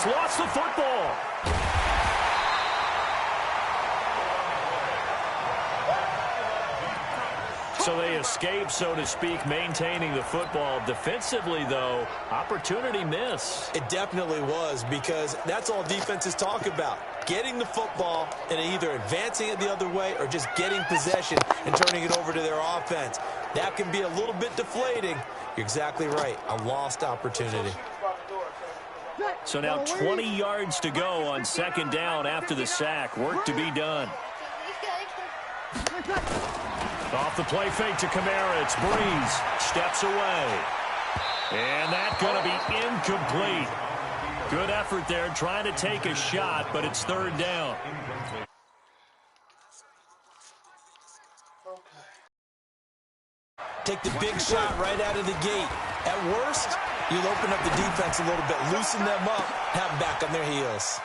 has lost the football. So they escape, so to speak, maintaining the football. Defensively, though, opportunity miss. It definitely was, because that's all defenses talk about. Getting the football and either advancing it the other way or just getting possession and turning it over to their offense. That can be a little bit deflating. You're exactly right. A lost opportunity. So now 20 yards to go on second down after the sack. Work to be done. Off the play fake to Kamara. It's Breeze. Steps away. And that's going to be incomplete. Good effort there trying to take a shot, but it's third down. Take the big shot right out of the gate. At worst, you'll open up the defense a little bit, loosen them up, have them back on their heels.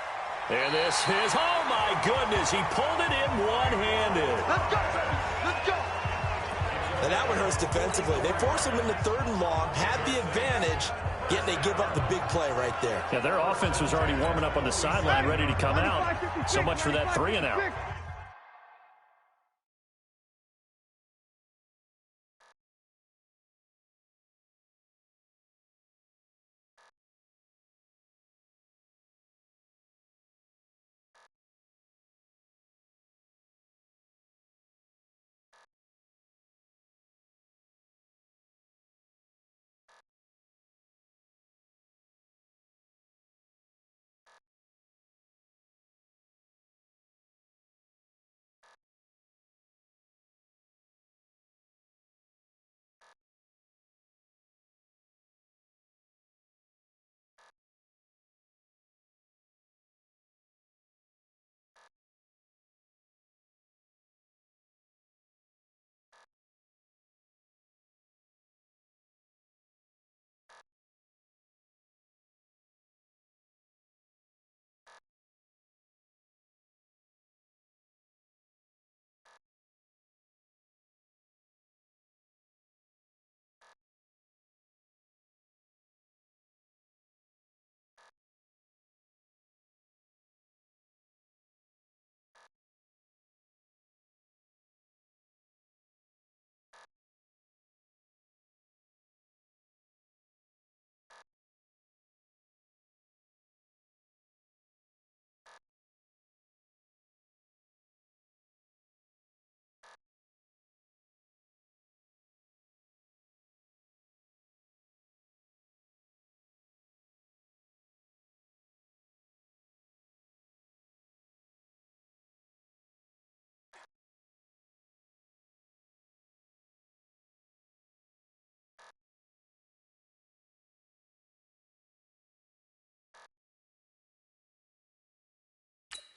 And this is, oh my goodness, he pulled it in one-handed. Let's go, baby. Let's go. And that one hurts defensively. They force them into third and long, had the advantage, yet they give up the big play right there. Yeah, their offense was already warming up on the sideline, ready to come out. So much for that 3-and-out.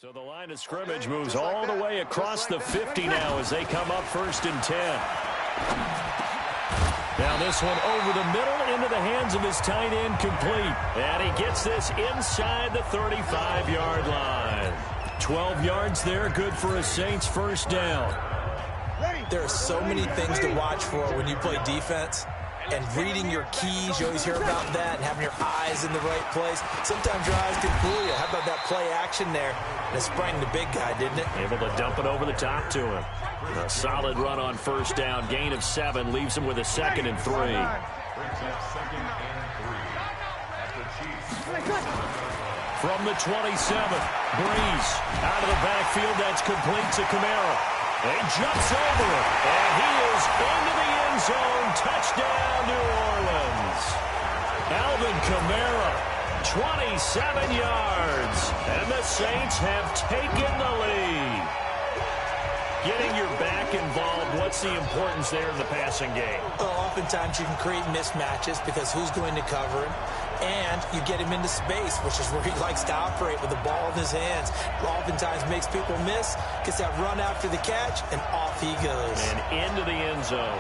So the line of scrimmage moves all the way across the 50 now as they come up 1st and 10. Now this one over the middle into the hands of his tight end, complete. And he gets this inside the 35-yard line. 12 yards there, good for a Saints first down. There are so many things to watch for when you play defense. And reading your keys, you always hear about that, and having your eyes in the right place. Sometimes your eyes can fool you. How about that play action there? And it sprang the big guy, didn't it? Able to dump it over the top to him. A solid run on first down. Gain of 7 leaves him with a 2nd and 3. From the 27, Breeze out of the backfield. That's complete to Kamara. He jumps over it, and he is into the end zone. Touchdown, New Orleans. Alvin Kamara, 27 yards, and the Saints have taken the lead. Getting your back involved, what's the importance there in the passing game? Well, oftentimes you can create mismatches because who's going to cover him? And you get him into space, which is where he likes to operate with the ball in his hands. Oftentimes makes people miss, gets that run after the catch, and off he goes. And into the end zone.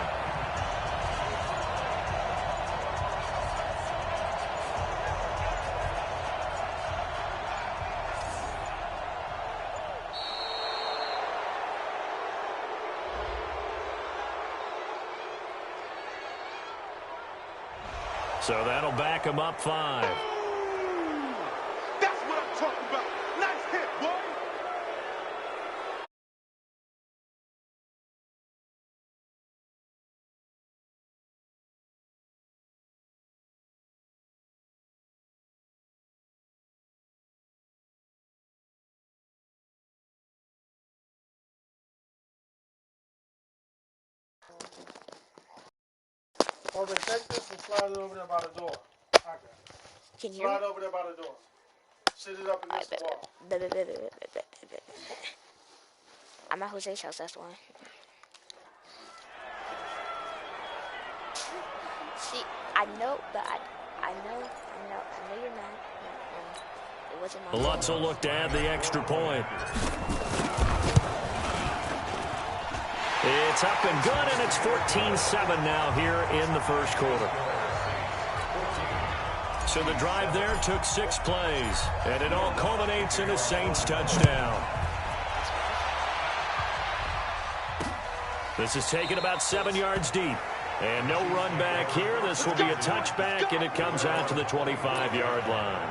So that'll back him up 5. Jose, take this and slide it over there by the door. Okay. Can you? Slide over there by the door. Sit it up against the wall. I'm at Jose's house, that's why. See, I know, but I know you're not. It wasn't my fault. Lutz will look to add the extra point. It's up and good, and it's 14-7 now here in the first quarter. So the drive there took 6 plays, and it all culminates in a Saints touchdown. This is taken about 7 yards deep. And no run back here. This will be a touchback, and it comes out to the 25-yard line.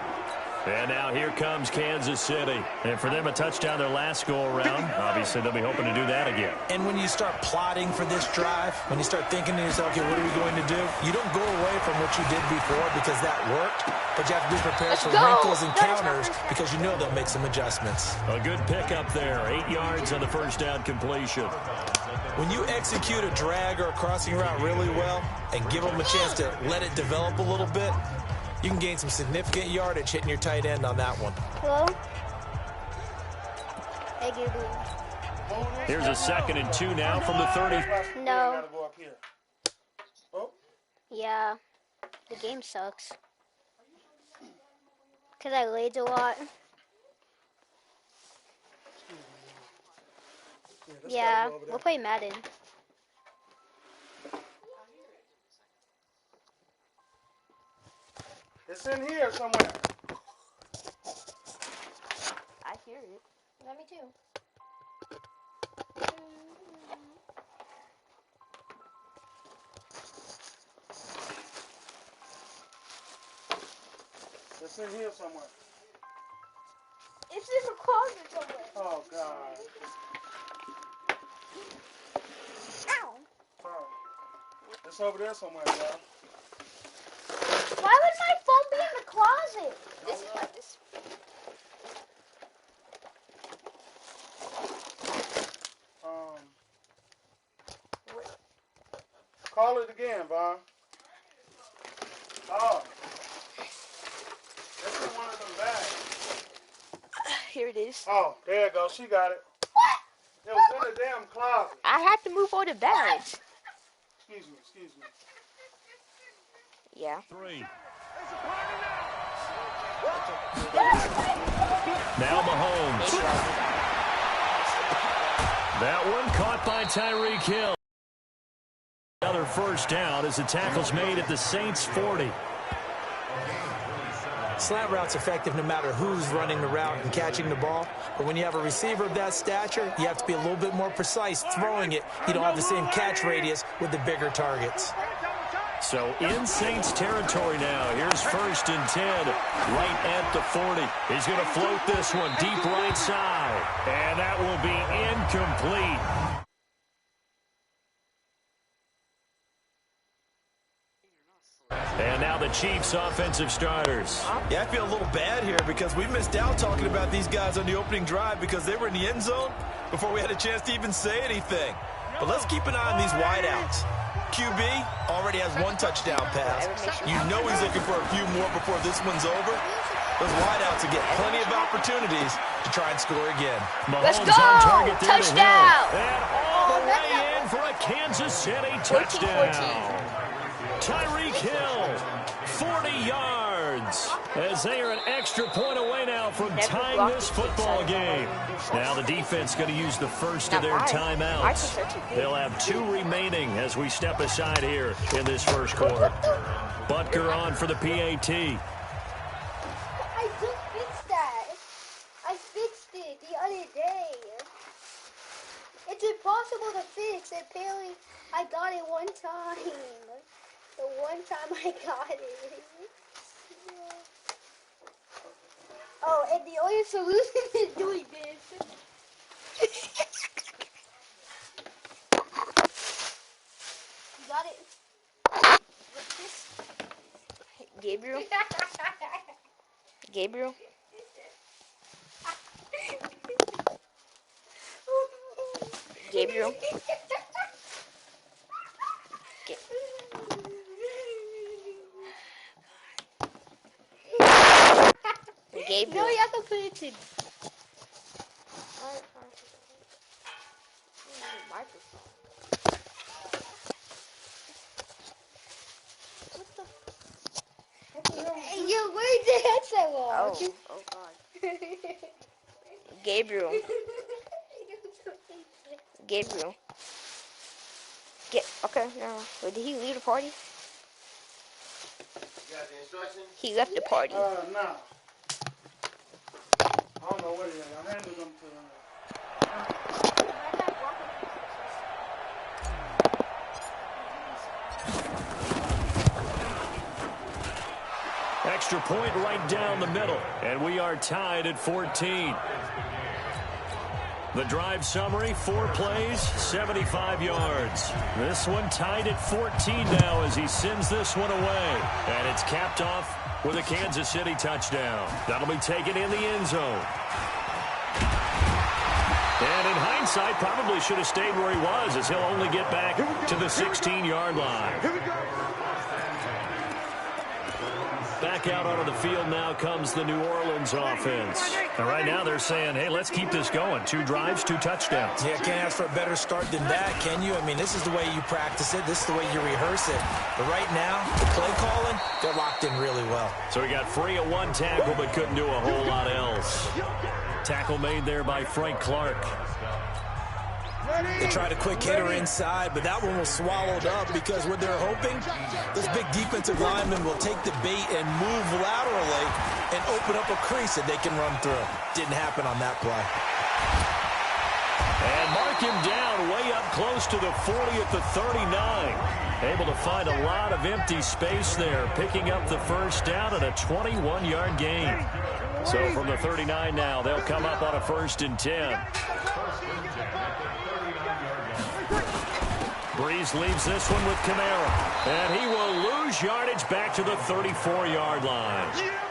And now here comes Kansas City. And for them, a touchdown their last go-around. Obviously, they'll be hoping to do that again. And when you start plotting for this drive, when you start thinking to yourself, okay, what are we going to do? You don't go away from what you did before because that worked. But you have to be prepared for wrinkles and counters because you know they'll make some adjustments. A good pickup there. 8 yards on the first down completion. When you execute a drag or a crossing route really well and give them a chance to let it develop a little bit, you can gain some significant yardage hitting your tight end on that one. Hello? Hey, Gabriel. Here's a 2nd and 2 now from the 30. No. Yeah. The game sucks. Because I laid a lot. Yeah, we'll play Madden. It's in here somewhere. I hear it. Let me too. It's in here somewhere. It's in the closet somewhere. Oh, God. Ow. Oh. It's over there somewhere, y'all. Why would my phone be in the closet? This is like this. Call it again, Vaughn. Oh. It's in one of them bags. Here it is. Oh, there you go. She got it. It was in the damn closet. I had to move all the bags. Excuse me. Yeah. 3. Now Mahomes. That one caught by Tyreek Hill. Another first down as the tackle's made at the Saints 40. Slant route's effective no matter who's running the route and catching the ball. But when you have a receiver of that stature, you have to be a little bit more precise throwing it. You don't have the same catch radius with the bigger targets. So in Saints territory now. Here's 1st and 10 right at the 40. He's going to float this one deep right side. And that will be incomplete. And now the Chiefs offensive starters. Yeah, I feel a little bad here because we missed out talking about these guys on the opening drive because they were in the end zone before we had a chance to even say anything. But let's keep an eye on these wideouts. QB already has 1 touchdown pass. You know he's looking for a few more before this one's over. Those wideouts will get plenty of opportunities to try and score again. Let's Mahomes go! on target there to Touchdown! Hill. And all the way in for a Kansas City touchdown. 14-14. Tyreek Hill, 40 yards, as they are an extra point away now from tying this football game. Now the defense going to use the first of their timeouts. They'll have 2 remaining as we step aside here in this first quarter. Butker on for the PAT. I just fixed that. I fixed it the other day. It's impossible to fix. Apparently, I got it one time. The one time I got it. Oh, and the only solution is doing this. You got it? What's this? Gabriel? Gabriel? Gabriel? Gabriel. No, you have to put it in. Microphone. Yo, where's the headset on? Oh God. Gabriel. Gabriel. Okay, no. Wait, did he leave the party? You got the instructions? He left the party. No. I don't know what it is. I'm handing them to them. Extra point right down the middle, and we are tied at 14. The drive summary, 4 plays, 75 yards. This one tied at 14 now as he sends this one away. And it's capped off with a Kansas City touchdown. That'll be taken in the end zone. And in hindsight, probably should have stayed where he was as he'll only get back to the 16-yard line. Back out onto the field now comes the New Orleans offense. And right now they're saying, hey, let's keep this going. 2 drives, 2 touchdowns. Yeah, can't ask for a better start than that, can you? I mean, this is the way you practice it. This is the way you rehearse it. But right now, the play calling, they're locked in really well. So he got free of 1 tackle but couldn't do a whole lot else. Tackle made there by Frank Clark. They tried a quick hitter inside, but that one was swallowed up because what they're hoping, this big defensive lineman will take the bait and move laterally and open up a crease that they can run through. Didn't happen on that play. And mark him down way up close to the 40 at the 39. Able to find a lot of empty space there, picking up the first down and a 21-yard gain. So from the 39 now, they'll come up on a 1st and 10. Breeze leaves this one with Kamara. And he will lose yardage back to the 34-yard line.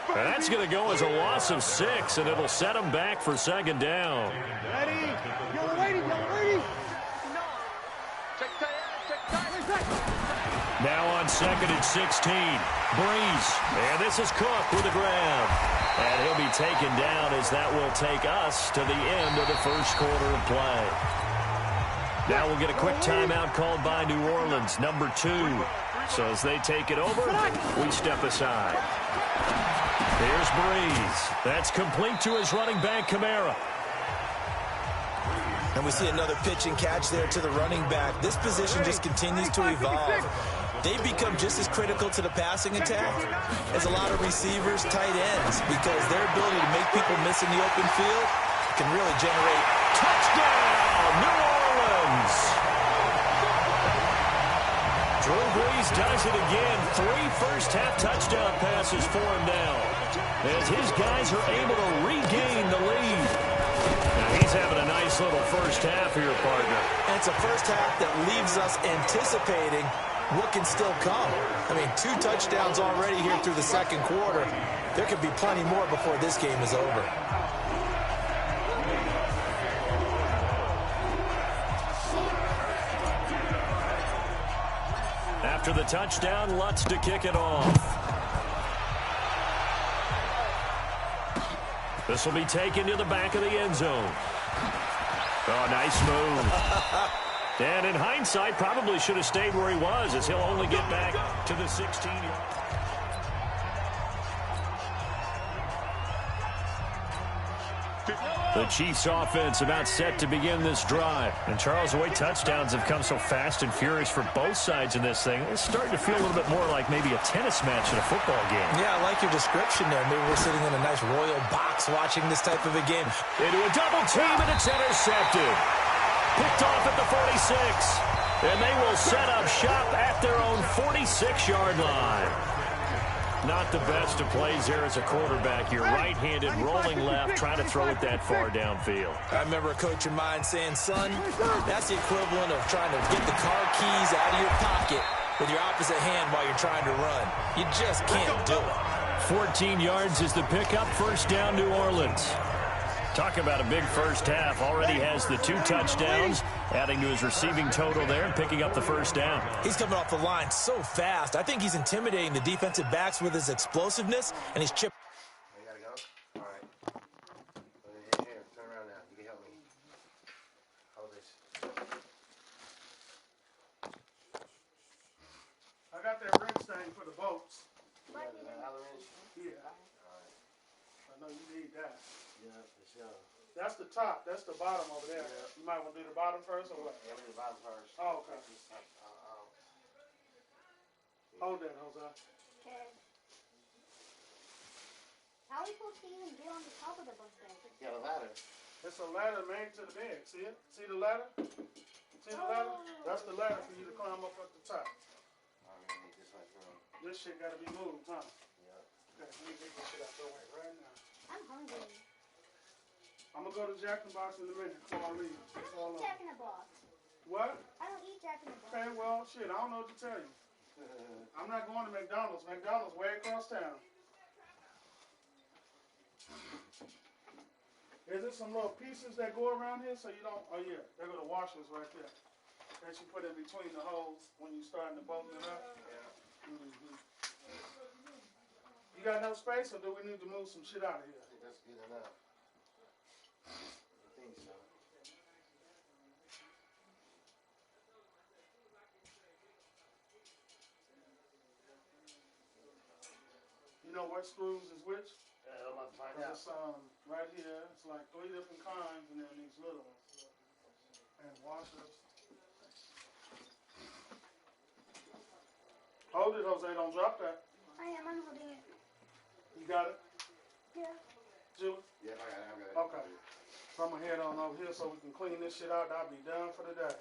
And that's going to go as a loss of 6, and it'll set him back for 2nd down. Ready? Yellow lady. Now on 2nd and 16. Breeze. And this is Cook with a grab. And he'll be taken down as that will take us to the end of the first quarter of play. Now we'll get a quick timeout called by New Orleans, number 2. So as they take it over, we step aside. Here's Breeze. That's complete to his running back, Kamara. And we see another pitch and catch there to the running back. This position just continues to evolve. They become just as critical to the passing attack as a lot of receivers, tight ends, because their ability to make people miss in the open field can really generate touchdown, New Orleans. Drew Brees does it again. 3 first-half touchdown passes for him now, as his guys are able to regain the lead. Now he's having a nice little first half here, partner. And it's a first half that leaves us anticipating what can still come. I mean, 2 touchdowns already here through the 2nd quarter. There could be plenty more before this game is over. After the touchdown, Lutz to kick it off. This will be taken to the back of the end zone. Oh, nice move. And in hindsight, probably should have stayed where he was, as he'll only get back to the 16-yard. The Chiefs offense about set to begin this drive. And Charles, the way touchdowns have come so fast and furious for both sides in this thing, it's starting to feel a little bit more like maybe a tennis match in a football game. Yeah, I like your description there. Maybe we're sitting in a nice royal box watching this type of a game. Into a double team, and it's intercepted. Picked off at the 46. And they will set up shop at their own 46-yard line. Not the best of plays there as a quarterback. You're right-handed, rolling left, trying to throw it that far downfield. I remember a coach of mine saying, son, that's the equivalent of trying to get the car keys out of your pocket with your opposite hand while you're trying to run. You just can't do it. 14 yards is the pickup. First down, New Orleans. Talk about a big first half. Already has the 2 touchdowns, adding to his receiving total there and picking up the first down. He's coming off the line so fast. I think he's intimidating the defensive backs with his explosiveness, and he's chipping. You gotta go? All right. thing for the boats. But you didn't. Yeah. I know you need that. Yeah, for sure. That's the top. That's the bottom over there. Yeah. You might want to do the bottom first or what? Yeah, we do the bottom first. Oh, okay. Hold that, Jose. Okay. How are we supposed to even get on the top of the bunk bed? Yeah, the ladder. It's a ladder made to the bed. See it? See the ladder? See the ladder? That's the ladder for you to climb up at the top. I mean, just like, This shit got to be moved, huh? yeah. Okay, let me get this shit out the way right now. I'm hungry. I'm going to go to Jack in the Box in a minute before I leave. I That's don't all eat on. Jack in the Box. What? I don't eat Jack in the Box. Okay, well, shit, I don't know what to tell you. I'm not going to McDonald's. McDonald's way across town. Is there some little pieces that go around here so you don't... Oh, yeah. There go the washers right there. That you put in between the holes when you starting to bolting it up. Yeah. Mm-hmm. You got enough space, or do we need to move some shit out of here? I think that's good enough. I think so. You know what screws is which? I'm about to find 'Cause out. it's right here. It's like 3 different kinds, and then these little ones. And washers. Hold it, Jose. Don't drop that. I'm holding it. You got it? Yeah. Julie? Yeah, I got it. Okay. So I'm going to head on over here so we can clean this shit out. I'll be done for the day.